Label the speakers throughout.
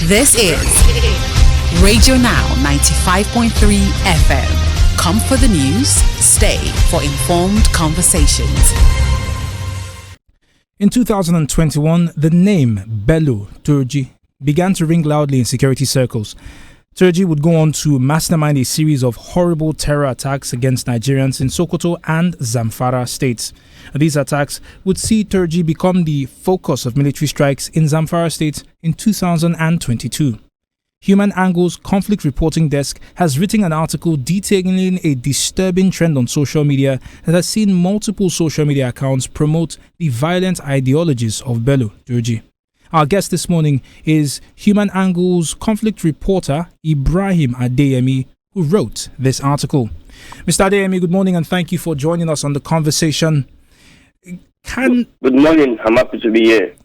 Speaker 1: This is Radio Now 95.3 FM. Come for the news, stay for informed conversations.
Speaker 2: In 2021, the name Bello Turji began to ring loudly in security circles. Turji would go on to mastermind a series of horrible terror attacks against Nigerians in Sokoto and Zamfara states. These attacks would see Turji become the focus of military strikes in Zamfara state in 2022. Human Angle's conflict reporting desk has written an article detailing a disturbing trend on social media that has seen multiple social media accounts promote the violent ideologies of Bello Turji. Our guest this morning is Human Angle's conflict reporter Ibrahim Adeyemi, who wrote this article. Mr. Adeyemi, good morning and thank you for joining us on the conversation.
Speaker 3: Good morning, I'm happy to be here.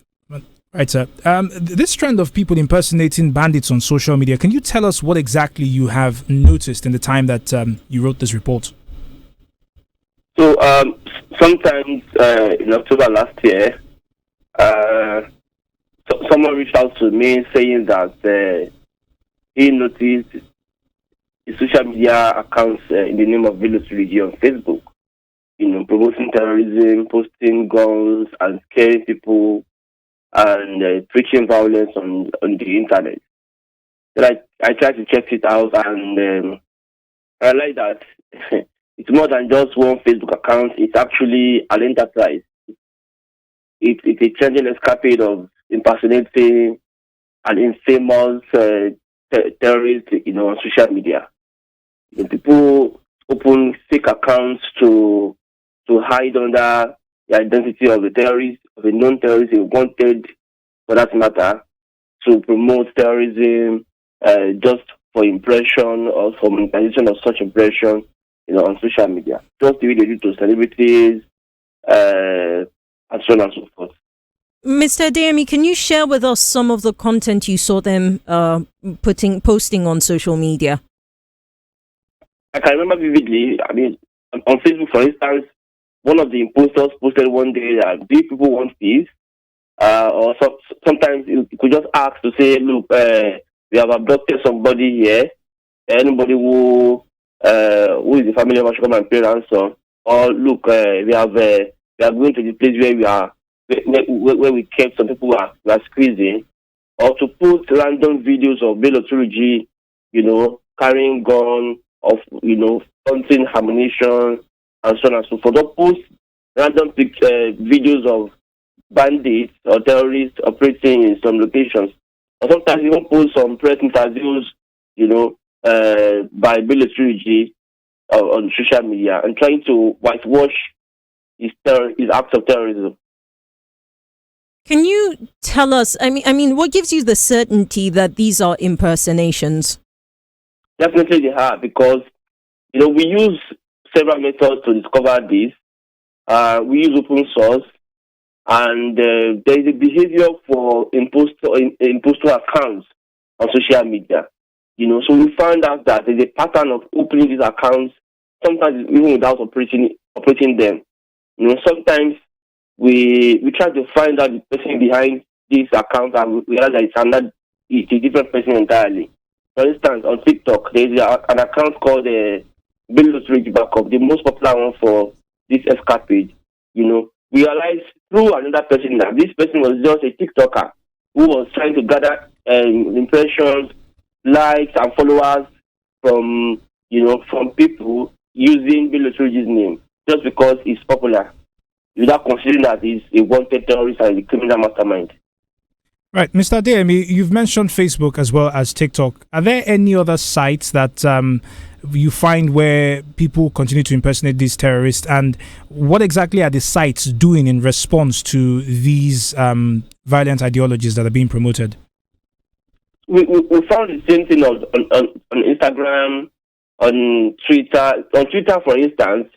Speaker 2: Right, sir. This trend of people impersonating bandits on social media, can you tell us what exactly you have noticed in the time that you wrote this report?
Speaker 3: So, sometimes in October last year, someone reached out to me saying that he noticed a social media accounts in the name of Bello Turji on Facebook, promoting terrorism, posting guns, and scaring people, and preaching violence on the internet. Then I tried to check it out, and I realized that it's more than just one Facebook account. It's actually an enterprise. It's a trending escapade of impersonating an infamous terrorist, on social media. People open fake accounts to hide under the identity of a terrorist, of a known terrorist, a wanted, for that matter, to promote terrorism just for impression or for monetization of such impression, on social media. Just the way they do to celebrities, and so on and so forth.
Speaker 4: Mr. Adeyemi, can you share with us some of the content you saw them posting on social media?
Speaker 3: I can remember vividly. On Facebook, for instance, one of the impostors posted one day that these people want peace, or sometimes you could just ask to say, look, we have abducted somebody here. Anybody who is the family member should come and pay ransom. Or look, we are going to the place where we kept some people who are squeezing, or to put random videos of Bello Turji, carrying gun, of hunting ammunition, and so on and so forth. Or post random videos of bandits or terrorists operating in some locations, or sometimes even post some press interviews, by Bello Turji on social media, and trying to whitewash his acts of terrorism.
Speaker 4: Can you tell us, what gives you the certainty that these are impersonations?
Speaker 3: Definitely they are, because, we use several methods to discover this. We use open source, and there is a behavior for impostor accounts on social media. So we found out that there's a pattern of opening these accounts, sometimes even without operating them. Sometimes we try to find out the person behind this account, and we realize it's a different person entirely. For instance, on TikTok, there's an account called Bello Turji Backup, the most popular one for this escapade. We realized through another person that this person was just a TikToker who was trying to gather impressions, likes, and followers from people using Bello Turji's name just because he's popular, without considering that he's a wanted terrorist and a criminal mastermind.
Speaker 2: Right, Mr. Adeyemi, you've mentioned Facebook as well as TikTok. Are there any other sites that you find where people continue to impersonate these terrorists, and what exactly are the sites doing in response to these violent ideologies that are being promoted?
Speaker 3: We found the same thing on Instagram, on Twitter. On Twitter, for instance,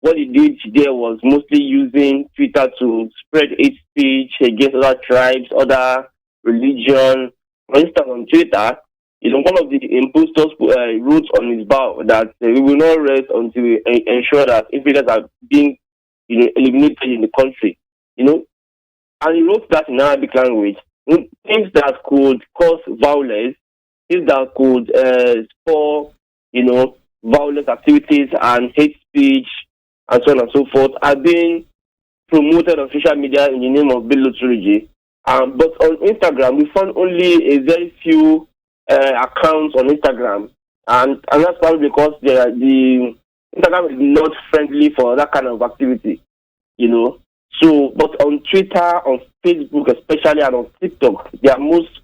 Speaker 3: what he did there was mostly using Twitter to spread hate speech against other tribes, other religion. For instance, on Twitter, one of the impostors wrote on his bio that we will not rest until we ensure that infidels are being eliminated in the country. And he wrote that in Arabic language. things that could cause violence, things that could spur, violent activities and hate speech and so on and so forth are being promoted on social media in the name of Bello Turji. But on Instagram, we found only a very few accounts on Instagram, and that's probably because the Instagram is not friendly for that kind of activity, So, but on Twitter, on Facebook especially, and on TikTok, they are most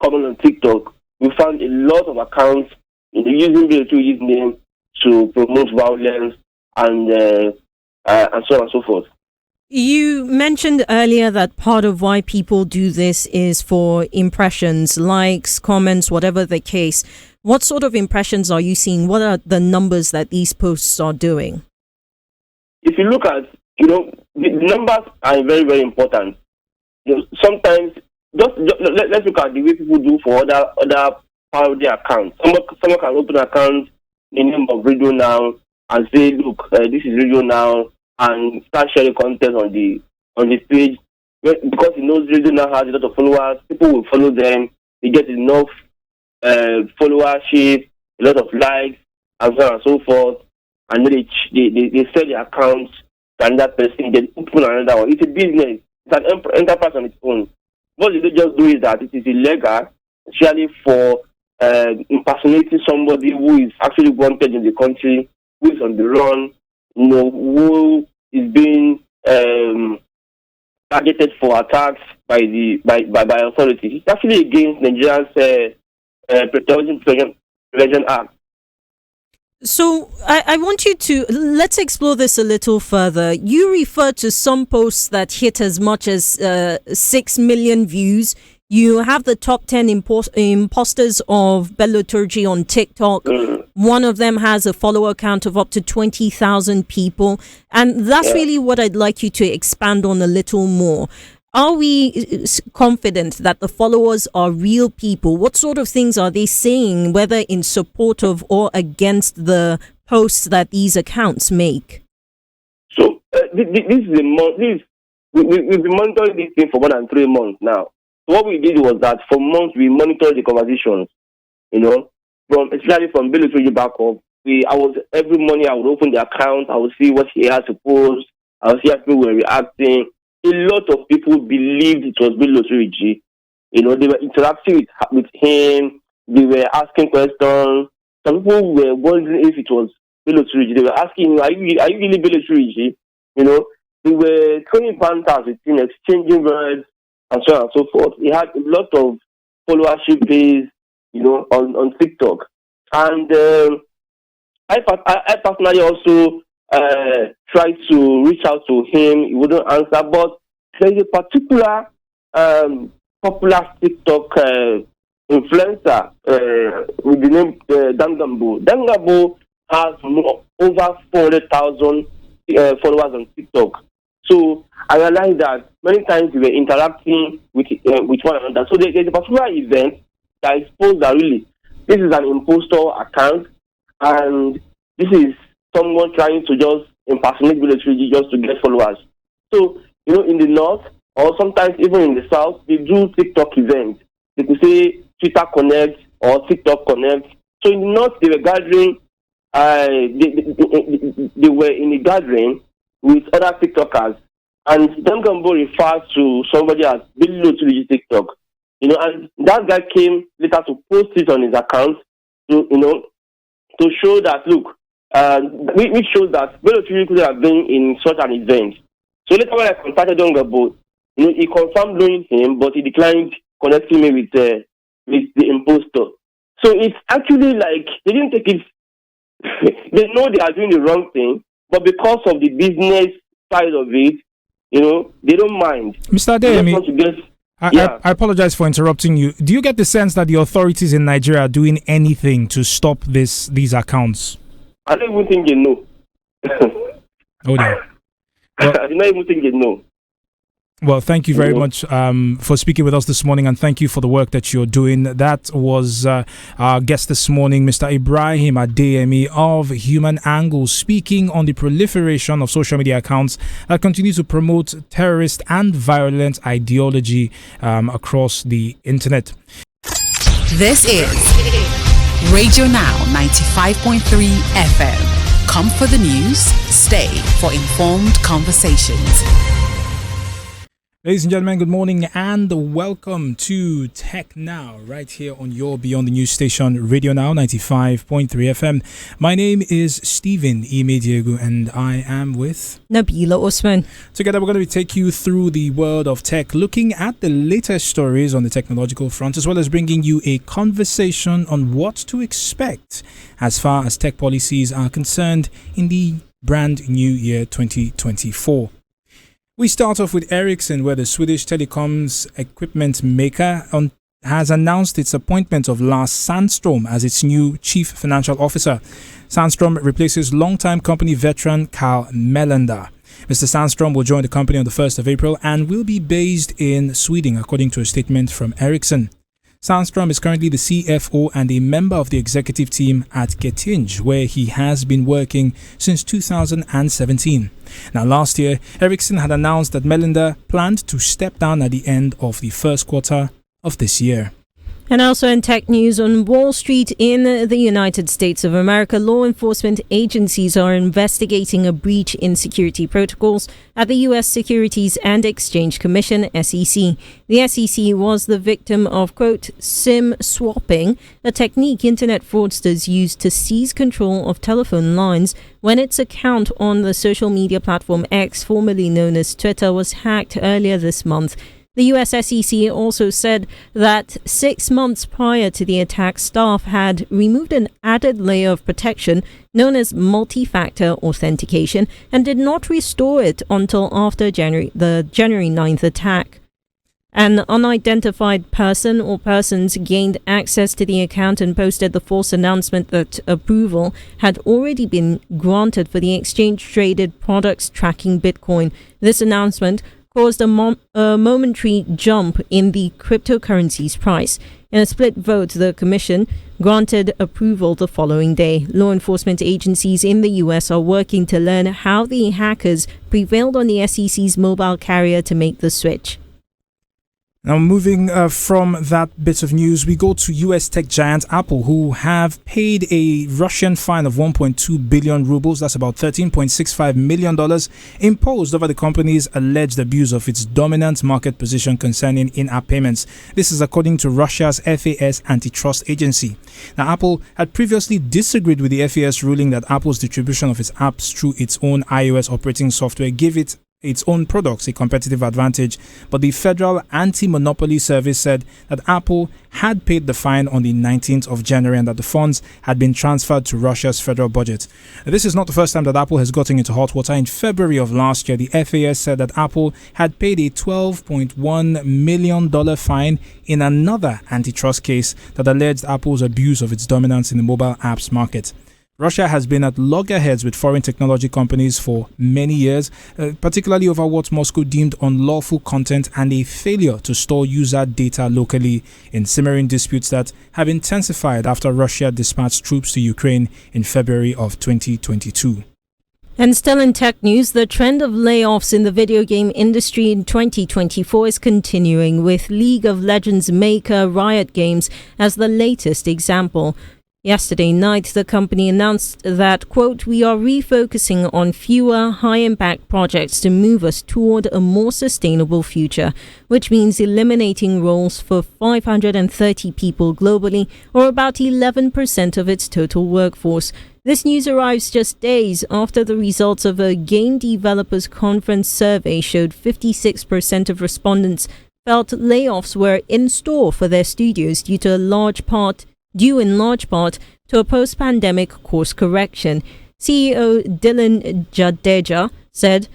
Speaker 3: common on TikTok. We found a lot of accounts using Bello Turji's name to promote violence and so on and so forth.
Speaker 4: You mentioned earlier that part of why people do this is for impressions, likes, comments, whatever the case. What sort of impressions are you seeing? What are the numbers that these posts are doing?
Speaker 3: If you look at, the numbers are very, very important. Sometimes, let's look at the way people do for other parody accounts. Someone can open an account in the name of Radio Now and say, look, this is Radio Now, and start sharing content on the page. Because he knows Radio Now has a lot of followers, people will follow them. They get enough followership, a lot of likes, and so on and so forth. And then they sell their accounts to another person, then open another one. It's a business. It's an enterprise on its own. What they just do is that it is illegal, especially for impersonating somebody who is actually wanted in the country, who is on the run, who is being targeted for attacks by authorities. It's actually against Nigeria's Prevention Act.
Speaker 4: So I want you to, let's explore this a little further. You refer to some posts that hit as much as 6 million views. You have the top 10 impostors of Bello Turji on TikTok. One of them has a follower count of up to 20,000 people. And that's really what I'd like you to expand on a little more. Are we confident that the followers are real people? What sort of things are they saying, whether in support of or against the posts that these accounts make?
Speaker 3: So we've been monitoring this thing for more than 3 months now. What we did was that for months we monitored the conversations, especially from Bello Turji back up. Every morning I would open the account, I would see what he had to post, I would see how people were reacting. A lot of people believed it was Bello Turji. They were interacting with him, they were asking questions. Some people were wondering if it was Bello Turji. They were asking him, are you really Bello Turji? They were throwing banters with him, exchanging words, and so on and so forth. He had a lot of followership base, on TikTok. And I personally also tried to reach out to him. He wouldn't answer. But there's a particular popular TikTok influencer with the name Dangambo. Dangambo has over 400,000 followers on TikTok. So I realized that many times we were interacting with one another. So there's a particular event that exposed that really this is an impostor account, and this is someone trying to just impersonate Bello Turji just to get followers. So, in the north, or sometimes even in the south, they do TikTok events. They could say Twitter Connect or TikTok Connect. So in the north, they were gathering, they were in a gathering with other TikTokers. And Dangambo refers to somebody as Bello Turji TikTok. And that guy came later to post it on his account to show that, look, which shows that Bello Turji could have been in such an event. So later when I contacted Dangambo, he confirmed knowing him, but he declined connecting me with the impostor. So it's actually like they didn't take it. They know they are doing the wrong thing, but because of the business side of it, they don't mind.
Speaker 2: Mr. Adeyemi, I apologize for interrupting you. Do you get the sense that the authorities in Nigeria are doing anything to stop these accounts?
Speaker 3: I don't even think they know.
Speaker 2: Oh, dear.
Speaker 3: I don't even think they know.
Speaker 2: Well, thank you very much for speaking with us this morning, and thank you for the work that you're doing. That was our guest this morning, Mr. Ibrahim Adeyemi of Human Angle, speaking on the proliferation of social media accounts that continue to promote terrorist and violent ideology across the internet.
Speaker 1: This is Radio Now 95.3 FM. Come for the news, stay for informed conversations.
Speaker 2: Ladies and gentlemen, good morning and welcome to Tech Now, right here on your Beyond the News station, Radio Now 95.3 FM. My name is Stephen Imediegu and I am with
Speaker 4: Nabila Osman.
Speaker 2: Together we're going to take you through the world of tech, looking at the latest stories on the technological front, as well as bringing you a conversation on what to expect as far as tech policies are concerned in the brand new year 2024. We start off with Ericsson, where the Swedish telecoms equipment maker has announced its appointment of Lars Sandström as its new chief financial officer. Sandström replaces longtime company veteran Carl Melander. Mr. Sandström will join the company on the 1st of April and will be based in Sweden, according to a statement from Ericsson. Sandström is currently the CFO and a member of the executive team at Getinge, where he has been working since 2017. Now, last year, Ericsson had announced that Melander planned to step down at the end of the first quarter of this year.
Speaker 4: And also in tech news, on Wall Street in the United States of America, law enforcement agencies are investigating a breach in security protocols at the U.S. Securities and Exchange Commission, SEC. The SEC was the victim of, quote, SIM swapping, a technique internet fraudsters used to seize control of telephone lines when its account on the social media platform X, formerly known as Twitter, was hacked earlier this month. The US SEC also said that 6 months prior to the attack, staff had removed an added layer of protection known as multi-factor authentication and did not restore it until after the January 9th attack. An unidentified person or persons gained access to the account and posted the false announcement that approval had already been granted for the exchange-traded products tracking Bitcoin. This announcement caused a momentary jump in the cryptocurrency's price. In a split vote, the commission granted approval the following day. Law enforcement agencies in the US are working to learn how the hackers prevailed on the SEC's mobile carrier to make the switch.
Speaker 2: Now, moving from that bit of news, we go to US tech giant Apple, who have paid a Russian fine of 1.2 billion rubles, that's about $13.65 million, imposed over the company's alleged abuse of its dominant market position concerning in-app payments. This is according to Russia's FAS antitrust agency. Now, Apple had previously disagreed with the FAS ruling that Apple's distribution of its apps through its own iOS operating software gave it its own products a competitive advantage, but the Federal Anti-Monopoly Service said that Apple had paid the fine on the 19th of January and that the funds had been transferred to Russia's federal budget. This is not the first time that Apple has gotten into hot water. In February of last year, the FAS said that Apple had paid a $12.1 million fine in another antitrust case that alleged Apple's abuse of its dominance in the mobile apps market. Russia has been at loggerheads with foreign technology companies for many years, particularly over what Moscow deemed unlawful content and a failure to store user data locally, in simmering disputes that have intensified after Russia dispatched troops to Ukraine in February of 2022.
Speaker 4: And still in tech news, the trend of layoffs in the video game industry in 2024 is continuing, with League of Legends maker Riot Games as the latest example. Yesterday night, the company announced that, quote, we are refocusing on fewer high-impact projects to move us toward a more sustainable future, which means eliminating roles for 530 people globally, or about 11% of its total workforce. This news arrives just days after the results of a Game Developers Conference survey showed 56% of respondents felt layoffs were in store for their studios due in large part to a post-pandemic course correction. CEO Dylan Jadeja said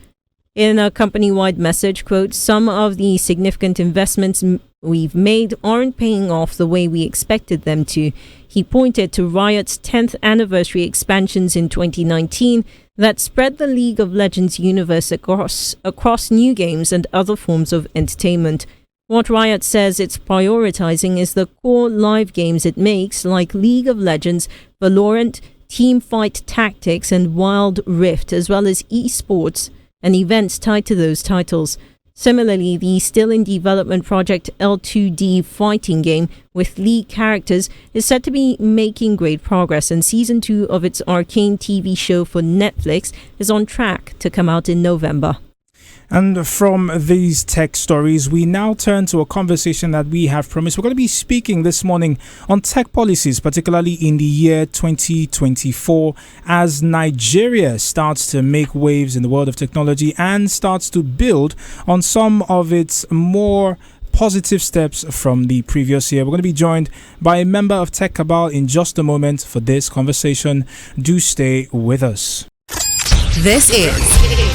Speaker 4: in a company-wide message, quote, some of the significant investments we've made aren't paying off the way we expected them to. He pointed to Riot's 10th anniversary expansions in 2019, that spread the League of Legends universe across new games and other forms of entertainment. What Riot says it's prioritizing is the core live games it makes, like League of Legends, Valorant, Teamfight Tactics, and Wild Rift, as well as esports and events tied to those titles. Similarly, the still in development project L2D fighting game with League characters is said to be making great progress, and season 2 of its Arcane TV show for Netflix is on track to come out in November.
Speaker 2: And from these tech stories, we now turn to a conversation that we have promised. We're going to be speaking this morning on tech policies, particularly in the year 2024, as Nigeria starts to make waves in the world of technology and starts to build on some of its more positive steps from the previous year. We're going to be joined by a member of Tech Cabal in just a moment for this conversation. Do stay with us.
Speaker 1: This is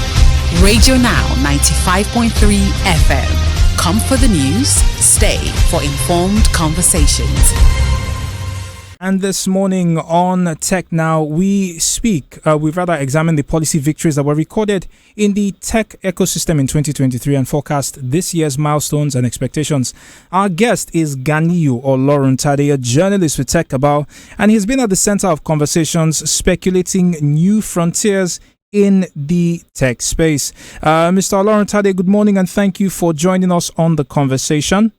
Speaker 1: Radio Now 95.3 FM. Come for the news, stay for informed conversations.
Speaker 2: And this morning on Tech Now, we've rather examined the policy victories that were recorded in the tech ecosystem in 2023 and forecast this year's milestones and expectations. Our guest is Ganiyu Oloruntade, a journalist with Tech Cabal, and he's been at the center of conversations speculating new frontiers in the tech space. Mr. Oloruntade, good morning, and thank you for joining us on the conversation.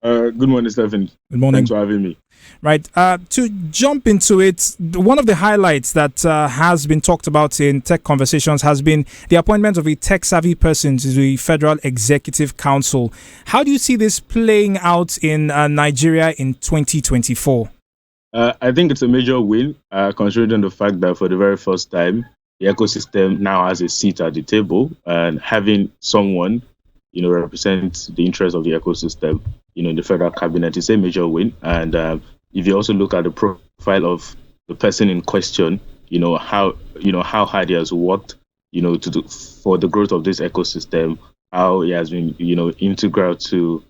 Speaker 5: Good morning, Stephen.
Speaker 2: Good morning.
Speaker 5: Thanks for having me.
Speaker 2: Right. To jump into it, one of the highlights that has been talked about in tech conversations has been the appointment of a tech-savvy person to the Federal Executive Council. How do you see this playing out in Nigeria in 2024?
Speaker 5: I think it's a major win, considering the fact that for the very first time, the ecosystem now has a seat at the table, and having someone, represent the interests of the ecosystem, in the federal cabinet is a major win. And if you also look at the profile of the person in question, how hard he has worked, for the growth of this ecosystem, how he has been, integral to,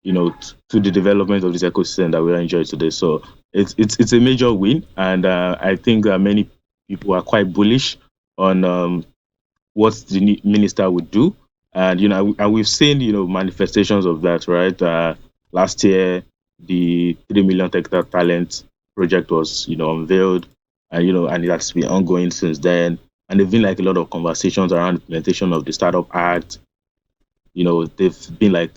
Speaker 5: to the development of this ecosystem that we enjoy today. So it's a major win, and I think that many people are quite bullish on what the minister would do. And, and we've seen, manifestations of that, right? Last year, the 3 million hectare talent project was, unveiled, and it has been ongoing since then. And there've been like a lot of conversations around implementation of the Startup Act. They've been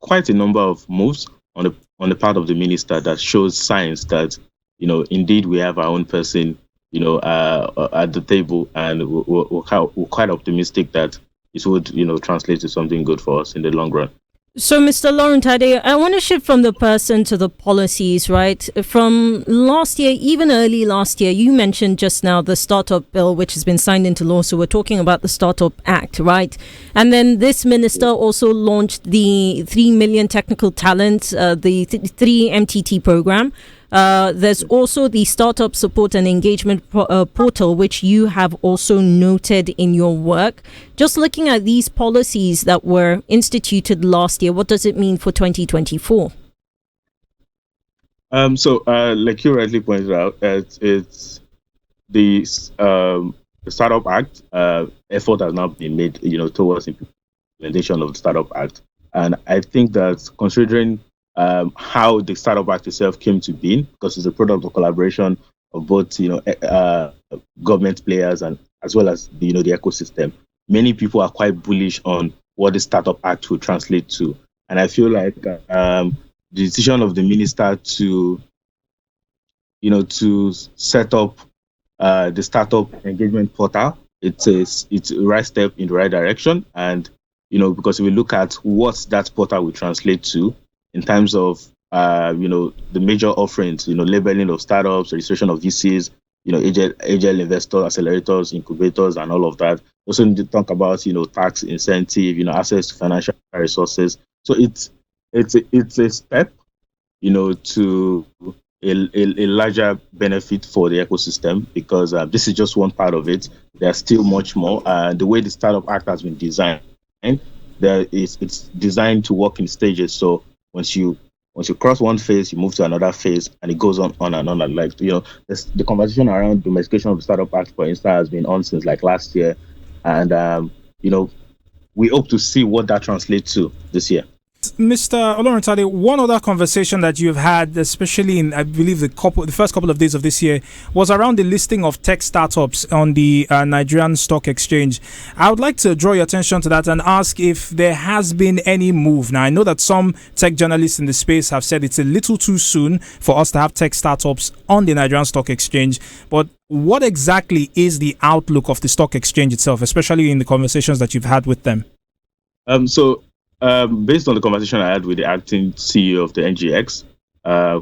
Speaker 5: quite a number of moves on the part of the minister that shows signs that, indeed we have our own person, at the table, and we're quite optimistic that it would, translate to something good for us in the long run.
Speaker 4: So, Mr. Oloruntade, I want to shift from the person to the policies, right? From last year, even early last year, you mentioned just now the startup bill, which has been signed into law. So we're talking about the Startup Act, right? And then this minister also launched the 3 million technical talent, the 3 MTT program. There's also the Startup Support and Engagement Portal, which you have also noted in your work. Just looking at these policies that were instituted last year, what does it mean for 2024?
Speaker 5: So, like you rightly pointed out, it's the Startup Act. Effort has now been made, towards implementation of the Startup Act, and I think that considering how the Startup Act itself came to be, because it's a product of collaboration of both, government players and as well as the ecosystem. Many people are quite bullish on what the Startup Act will translate to, and I feel like the decision of the minister to, to set up the Startup Engagement Portal, it's a right step in the right direction, and because if we look at what that portal will translate to, in terms of, the major offerings, labeling of startups, registration of VCs, angel investor accelerators, incubators, and all of that. Also need to talk about, tax incentive, access to financial resources. So it's a step, to a larger benefit for the ecosystem, because this is just one part of it. There's still much more. The way the Startup Act has been designed, it's designed to work in stages. So once you Once you cross one phase, you move to another phase, and it goes on and on. And like, the conversation around domestication of the Startup Act, for instance, has been on since like last year, and we hope to see what that translates to this year.
Speaker 2: Mr. Oloruntade, one other conversation that you've had, especially in, I believe, the first couple of days of this year, was around the listing of tech startups on the Nigerian Stock Exchange. I would like to draw your attention to that and ask if there has been any move. Now, I know that some tech journalists in the space have said it's a little too soon for us to have tech startups on the Nigerian Stock Exchange, but what exactly is the outlook of the stock exchange itself, especially in the conversations that you've had with them?
Speaker 5: Based on the conversation I had with the acting CEO of the NGX,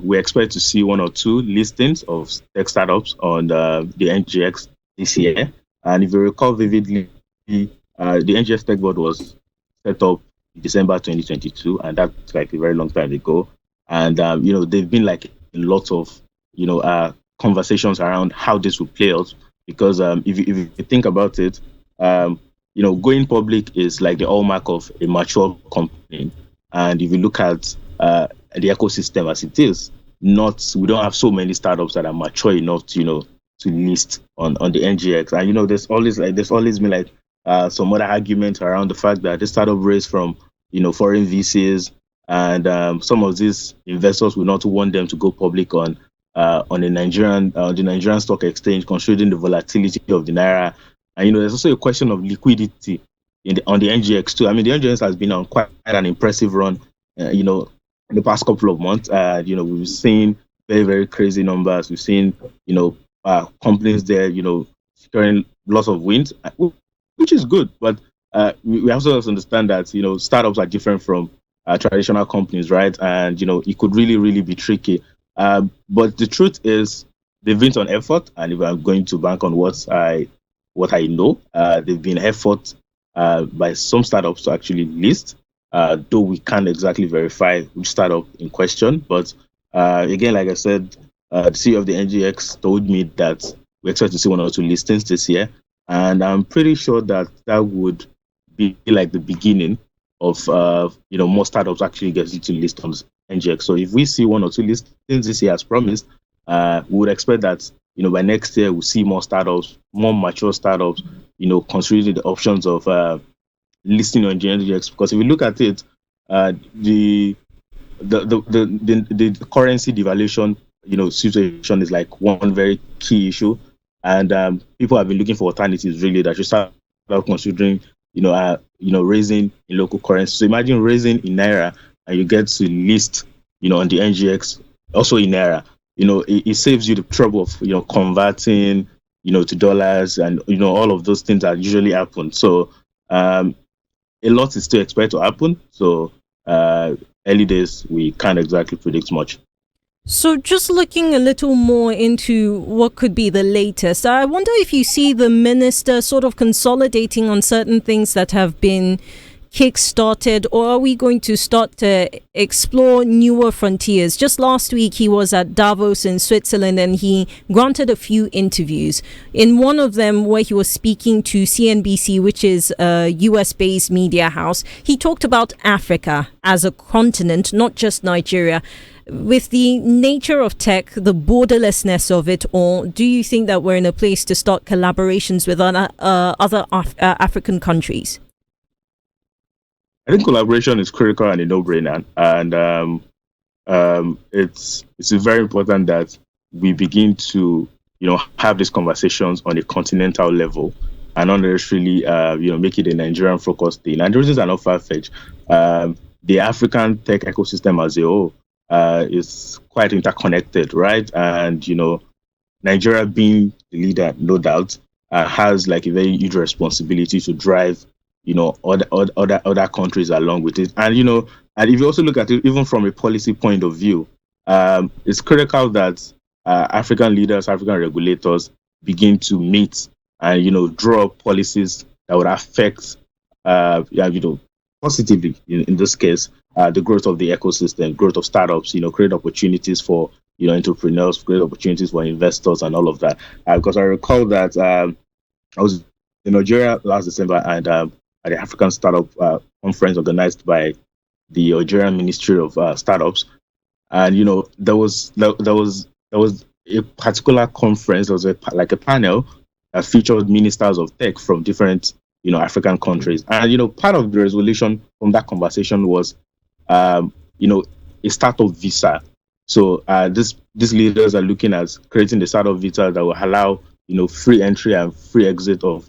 Speaker 5: we expect to see one or two listings of tech startups on the NGX this year. And if you recall vividly, the NGX Tech Board was set up in December 2022, and that's like a very long time ago. And they've been like a lot of conversations around how this will play out. Because if you think about it, going public is like the hallmark of a mature company. And if you look at the ecosystem as it is, we don't have so many startups that are mature enough to list on the NGX. And there's always been like some other argument around the fact that the startup raised from foreign VCs, and some of these investors will not want them to go public on the Nigerian stock exchange, considering the volatility of the naira. And there's also a question of liquidity on the NGX too. I mean, the NGX has been on quite an impressive run, in the past couple of months. We've seen very, very crazy numbers. We've seen, companies there, securing lots of wins, which is good. But we also have to understand that, startups are different from traditional companies, right? And, it could really, really be tricky. But the truth is, they've been on effort, and if I'm going to bank on what I know, there've been effort by some startups to actually list, though we can't exactly verify which startup in question. But again, like I said, the CEO of the NGX told me that we expect to see one or two listings this year, and I'm pretty sure that would be like the beginning of more startups actually getting to list on NGX. So if we see one or two listings this year as promised, we would expect that by next year we'll see more startups, more mature startups, considering the options of listing on NGX. Because if you look at it, the currency devaluation situation is like one very key issue, and people have been looking for alternatives really that should start considering raising in local currency. So imagine raising in naira and you get to list on the NGX also in naira. It saves you the trouble of converting to dollars and all of those things that usually happen. So a lot is still expected to happen. So early days, we can't exactly predict much.
Speaker 4: So just looking a little more into what could be the latest, I wonder if you see the minister sort of consolidating on certain things that have been kick-started, or are we going to start to explore newer frontiers? Just last week, he was at Davos in Switzerland, and he granted a few interviews. In one of them, where he was speaking to CNBC, which is a US-based media house, he talked about Africa as a continent, not just Nigeria. With the nature of tech, the borderlessness of it all, do you think that we're in a place to start collaborations with other African countries?
Speaker 5: I think collaboration is critical and a no-brainer, and it's very important that we begin to have these conversations on a continental level and not necessarily make it a Nigerian focused thing. And the reasons are not far-fetched. The African tech ecosystem as a whole is quite interconnected, right? And Nigeria being the leader, no doubt, has like a very huge responsibility to drive other countries along with it. And and if you also look at it even from a policy point of view, it's critical that African leaders, African regulators begin to meet and draw policies that would affect positively in this case the growth of the ecosystem, growth of startups, create opportunities for entrepreneurs, create opportunities for investors and all of that. Because I recall that I was in Nigeria last December and at the African Startup Conference organized by the Nigerian Ministry of Startups. And there was a particular conference. There was like a panel that featured ministers of tech from different African countries. And part of the resolution from that conversation was um, you know a startup visa. So these leaders are looking at creating the startup visa that will allow free entry and free exit of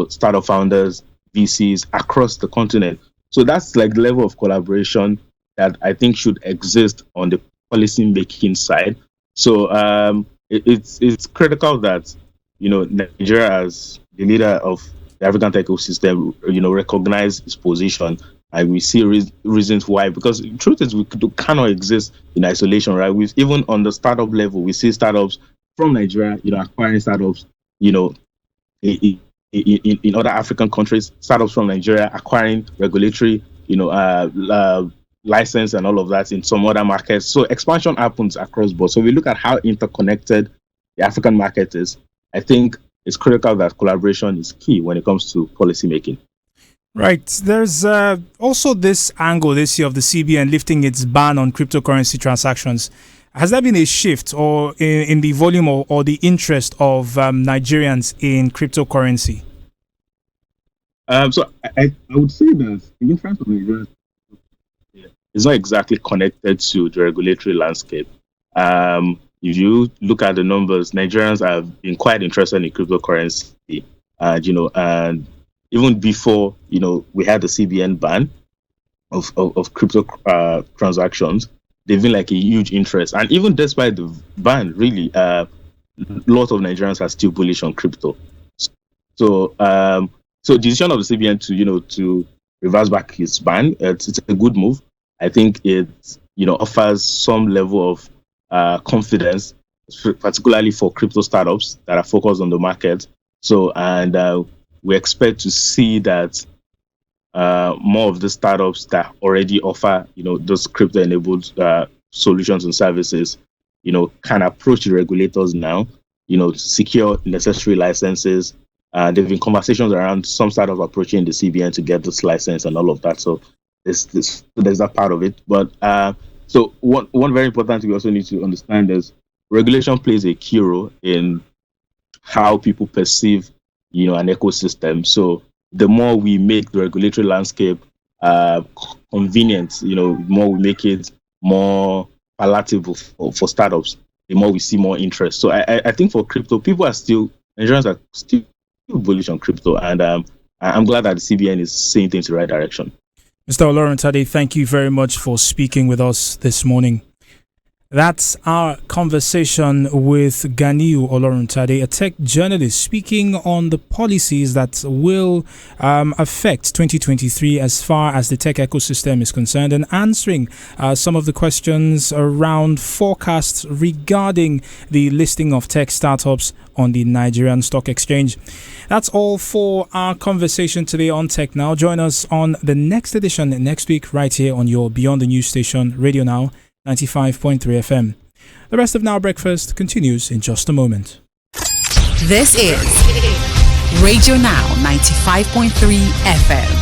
Speaker 5: startup founders, VCs across the continent. So that's like the level of collaboration that I think should exist on the policy making side. So it's critical that Nigeria as the leader of the African tech ecosystem recognize its position, and we see reasons why. Because the truth is, cannot exist in isolation, right? We even on the startup level, we see startups from Nigeria, acquiring startups, in, in other African countries, startups from Nigeria acquiring regulatory, license and all of that in some other markets. So expansion happens across board. So we look at how interconnected the African market is. I think it's critical that collaboration is key when it comes to policy making.
Speaker 2: Right. There's also this angle this year of the CBN lifting its ban on cryptocurrency transactions. Has there been a shift or in the volume or the interest of Nigerians in cryptocurrency?
Speaker 5: So I would say that the interest of Nigerians is not exactly connected to the regulatory landscape. If you look at the numbers, Nigerians have been quite interested in cryptocurrency, and even before we had the CBN ban of crypto transactions, they've been like a huge interest. And even despite the ban, really, lots of Nigerians are still bullish on crypto. So, so decision of the CBN to reverse back its ban, it's a good move. I think it offers some level of confidence, particularly for crypto startups that are focused on the market. So, and we expect to see that more of the startups that already offer those crypto-enabled solutions and services, can approach the regulators now, secure necessary licenses. There've been conversations around some startups approaching the CBN to get this license and all of that. So there's that part of it. But so one very important thing we also need to understand is regulation plays a key role in how people perceive an ecosystem. So the more we make the regulatory landscape convenient, the more we make it more palatable for startups, the more we see more interest. So I think for crypto, Nigerians are still bullish on crypto, and I'm glad that the CBN is saying things in the right direction.
Speaker 2: Mr. Oloruntade, thank you very much for speaking with us this morning. That's our conversation with Ganiu Oloruntade, a tech journalist, speaking on the policies that will affect 2023 as far as the tech ecosystem is concerned, and answering some of the questions around forecasts regarding the listing of tech startups on the Nigerian Stock Exchange. That's all for our conversation today on Tech Now. Join us on the next edition next week right here on your Beyond the News station, Radio Now 95.3 FM. The rest of Now Breakfast continues in just a moment.
Speaker 1: This is Radio Now 95.3 FM.